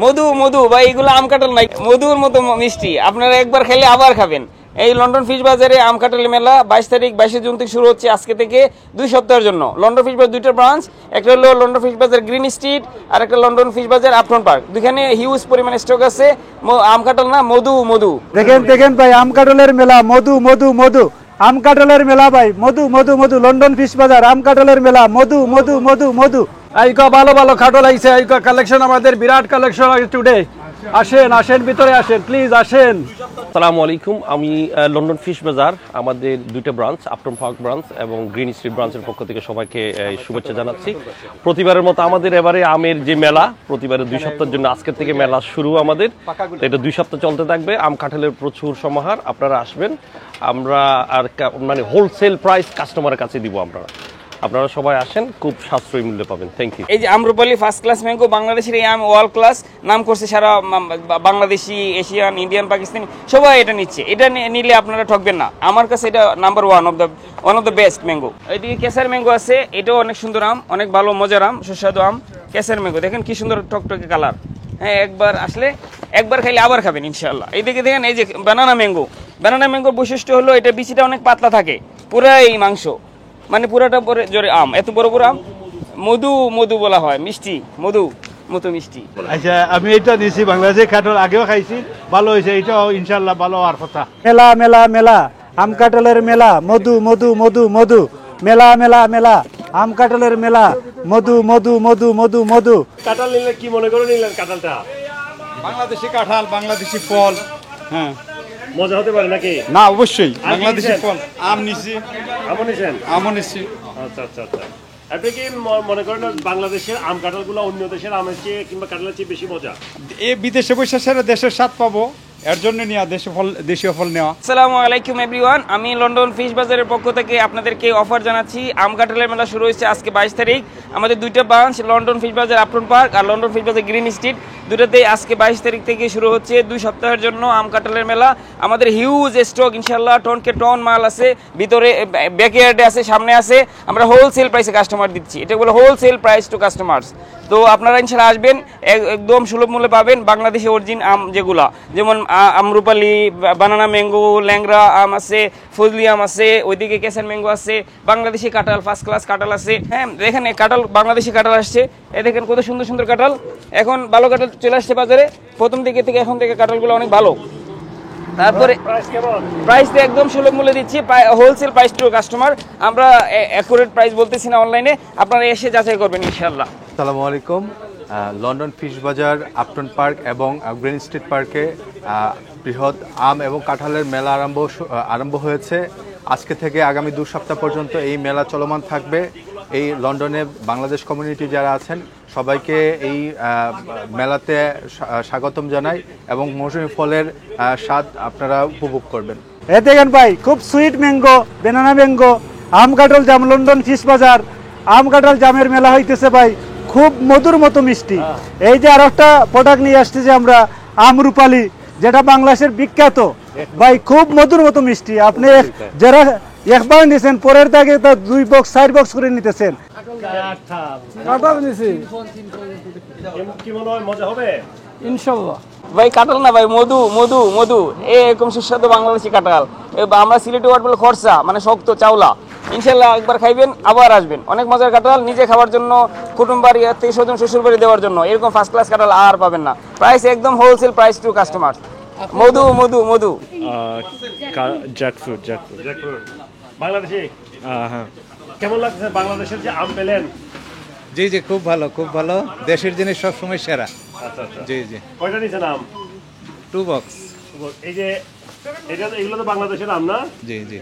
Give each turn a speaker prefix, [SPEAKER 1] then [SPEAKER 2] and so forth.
[SPEAKER 1] মধু মধু ভাই, এগুলো আম কাঁঠাল নাই, মধুর মতো মিষ্টি। আপনারা একবার খেলে আবার খাবেন। এই লন্ডন ফিশ বাজারে আম কাঁঠাল মেলা 22 জুন থেকে শুরু হচ্ছে, আজকে থেকে 2 সপ্তাহের জন্য। লন্ডন ফিশ বাজার 2টা ব্রাঞ্চ, একটা হলো লন্ডন ফিশ বাজার গ্রিন স্ট্রিট, আর একটা লন্ডন ফিশ বাজার আপটন পার্ক। দুখানে হিউজ পরিমাণে স্টক আছে। আম কাঁঠাল না, মধু মধু।
[SPEAKER 2] দেখেন দেখেন ভাই, আম কাঁঠালের মেলা, মধু মধু মধু। আম কাঁঠালের মেলা ভাই, মধু মধু মধু। লন্ডন ফিশ বাজার আম কাঁঠালের মেলা, মধু মধু মধু মধু।
[SPEAKER 3] আইকা ভালো ভালো কাঁঠাল আইছে, আইকা কালেকশন, আমাদের বিরাট কালেকশন আছে টুডে। আসেন আসেন, ভিতরে আসেন, প্লিজ আসেন।
[SPEAKER 4] আসসালামু আলাইকুম, আমি লন্ডন ফিশ বাজার, আমাদের 2টা ব্রাঞ্চ, আপটন পার্ক ব্রাঞ্চ এবং গ্রিন স্ট্রিট ব্রাঞ্চের পক্ষ থেকে সবাইকে শুভেচ্ছা জানাচ্ছি। প্রতিবারের মতো আমাদের এবারে আমের যে মেলা, প্রতিবারের 2 সপ্তাহের জন্য আজকের থেকে মেলা শুরু আমাদের। এটা 2 সপ্তাহ চলতে থাকবে। আম কাঁঠালের প্রচুর সমাহার, আপনারা আসবেন। আমরা আর মানে হোলসেল প্রাইস কাস্টমারের কাছে দিব। আপনারা সবাই আসেন, খুব সাশ্রয়ী মূল্যে পাবেন। Thank you.
[SPEAKER 1] এই যে আম্রপালি ফার্স্ট ক্লাস ম্যাঙ্গো, বাংলাদেশের এই আম ওয়ার্ল্ড ক্লাস নাম করছে, সারা বাংলাদেশি, এশিয়ান, ইন্ডিয়ান, পাকিস্তানি সবাই এটা নিচ্ছে। এটা নিলে আপনারা ঠকবেন না। আমার কাছে এটা number one of the best mango. এইদিকে কেসার ম্যাঙ্গো আছে, এটাও অনেক সুন্দর আম, অনেক ভালো মজার আম, সুস্বাদু আম। কেসার ম্যাঙ্গো দেখেন কি সুন্দর টকটকে কালার। হ্যাঁ, একবার আসলে একবার খাইলে আবার খাবেন ইনশাল্লাহ। এইদিকে দেখেন এই যে বানানা ম্যাঙ্গো। বানানা ম্যাঙ্গোর বৈশিষ্ট্য হলো এটা বিচিটা অনেক পাতলা থাকে, পুরাই মাংস, মানে পুরাটা পরে জোরে আম, এত বড় বড় আম। মধু মধু বলা হয়, মিষ্টি, মধু মতো মিষ্টি।
[SPEAKER 5] আচ্ছা, আমি এটা নিয়েছি, বাংলাদেশে কাঁঠাল আগেও খাইছি, ভালো হয়েছে, এটাও ইনশাল্লাহ ভালো হওয়ার কথা।
[SPEAKER 2] মেলা মেলা মেলা, আম কাঁঠালের মেলা, মধু মধু মধু মধু। মেলা মেলা মেলা, আম কাঁঠালের মেলা, মধু মধু মধু মধু মধু।
[SPEAKER 4] কাঁঠাল নিলে কি মনে করে নিলেন? কাঁঠালটা
[SPEAKER 5] বাংলাদেশি কাঁঠাল, বাংলাদেশি ফল। হ্যাঁ,
[SPEAKER 4] মজা হতে পারে নাকি?
[SPEAKER 5] না অবশ্যই বাংলাদেশি ফল। আম নিছি,
[SPEAKER 4] আমও নিছেন?
[SPEAKER 5] আমও নিছি।
[SPEAKER 4] আচ্ছা আচ্ছা আচ্ছা। আপনি কি মনে করেন বাংলাদেশের আম কাঁঠালগুলো অন্য দেশের আমের চেয়ে কিংবা কাঁঠালের চেয়ে বেশি মজা?
[SPEAKER 5] এই বিদেশে বসে সেরা দেশের স্বাদ পাবো, এর জন্য নেওয়া, দেশীয় ফল নেওয়া।
[SPEAKER 1] আসসালামু আলাইকুম এভরিওয়ান, আমি লন্ডন ফিশ বাজারের পক্ষ থেকে আপনাদেরকে অফার জানাচ্ছি। আম কাঁঠালের মেলা শুরু হয়েছে আজকে 22 তারিখ। আমাদের 2টা ব্রাঞ্চ, লন্ডন ফিশ বাজার আপটন পার্ক আর লন্ডন ফিশ বাজার গ্রিন স্ট্রিট, দুটাতেই আজকে 22 তারিখ থেকে শুরু হচ্ছে 2 সপ্তাহের জন্য আম কাঁঠালের মেলা। আমাদের হিউজ স্টক ইনশাল্লাহ, টনকে টন মাল আছে, ভিতরে ব্যাকইয়ার্ডে আছে, সামনে আছে। আমরা হোলসেল প্রাইসে কাস্টমার দিচ্ছি, এটা বলে হোলসেল প্রাইস টু কাস্টমার্স। তো আপনারা ইনশাল্লাহ আসবেন, একদম সুলভ মূল্যে পাবেন বাংলাদেশি অরিজিন আম যেগুলা, যেমন আমরুপালি, বানানা ম্যাঙ্গো, ল্যাংরা আম আছে, ফজলি আম আছে, ওইদিকে কেসার ম্যাঙ্গো আছে, বাংলাদেশি কাঁঠাল, ফার্স্ট ক্লাস কাঁঠাল আছে। হ্যাঁ, দেখেন কাঁঠাল, বাংলাদেশি কাঁঠাল আসছে, দেখেন কত সুন্দর সুন্দর কাঁঠাল। এখন ভালো কাঁঠাল চলে আসছে বাজারে, প্রথম দিকে থেকে এখন থেকে কাঁঠালগুলো অনেক ভালো। তারপরে প্রাইস তো একদম সুলভ মূল্যে দিচ্ছি, হোলসেল প্রাইস টু কাস্টমার। আমরা অ্যাকুরেট প্রাইস বলতেছি না অনলাইনে, আপনারা এসে যাচাই করবেন ইনশাল্লাহ।
[SPEAKER 6] আসসালামু আলাইকুম। লন্ডন ফিশ বাজার, আপটন পার্ক এবং গ্রিন স্ট্রিট পার্কে বৃহৎ আম এবং কাঁঠালের মেলা আরম্ভ হয়েছে। আজকে থেকে আগামী 2 সপ্তাহ পর্যন্ত এই মেলা চলমান থাকবে। এই লন্ডনে বাংলাদেশ কমিউনিটি যারা আছেন সবাইকে এই মেলাতে স্বাগতম জানাই এবং মৌসুমী ফলের স্বাদ আপনারা উপভোগ করবেন।
[SPEAKER 2] এ দেখেন ভাই, খুব সুইট ম্যাঙ্গো, বেনানা ম্যাঙ্গো, আম কাঁঠাল জাম। লন্ডন ফিশ বাজার আম কাঁঠাল জামের মেলা হইতেছে ভাই, খুব মধুর মতো মিষ্টি। এই যে আর একটা প্রোডাক্ট নিয়ে আসছে যে আমরা, আমরুপালি, যেটা বাংলাদেশের বিখ্যাত ভাই, খুব মধুর মতো মিষ্টি। আপনি যারা একবার নিয়েছেন, পরের দাগে 2 বক্স 4 বক্স করে নিতেছেন।
[SPEAKER 3] কাঁঠাল নিছি,
[SPEAKER 4] কি মনে হয় মজা হবে?
[SPEAKER 3] ইনশাল্লাহ।
[SPEAKER 1] ভাই কাঁঠাল না ভাই, মধু মধু মধু, এরকম সুস্বাদু বাংলাদেশি কাঁঠাল। আমরা সিলেটি ওয়ার্ড বলে খরচা, মানে শক্ত চাওলা। ইনশাল্লাহ একবার খাইবেন, আবার আসবেন। অনেক মজার কাঁঠাল, নিজে খাওয়ার জন্য, কুটুম বাড়ি, আত্মীয় স্বজন, শ্বশুর বাড়ি দেওয়ার জন্য। এরকম ফার্স্ট ক্লাস কাঁঠাল আর পাবেন না। প্রাইস একদম wholesale price to customer. Madhu Madhu Madhu.
[SPEAKER 7] Jackfruit
[SPEAKER 4] Bangladeshi.
[SPEAKER 7] হ্যাঁ,
[SPEAKER 4] কেমন লাগছে বাংলাদেশের যে আম পেলেন?
[SPEAKER 8] জি জি, খুব ভালো, খুব ভালো। দেশের জিনিস সবসময় সেরা।
[SPEAKER 4] আচ্ছা আচ্ছা।
[SPEAKER 8] জি জি।
[SPEAKER 4] কয়টা নিছেন আম?
[SPEAKER 8] 2 বক্স।
[SPEAKER 4] এই যে এগুলো তো বাংলাদেশের আম না?
[SPEAKER 8] জি জি।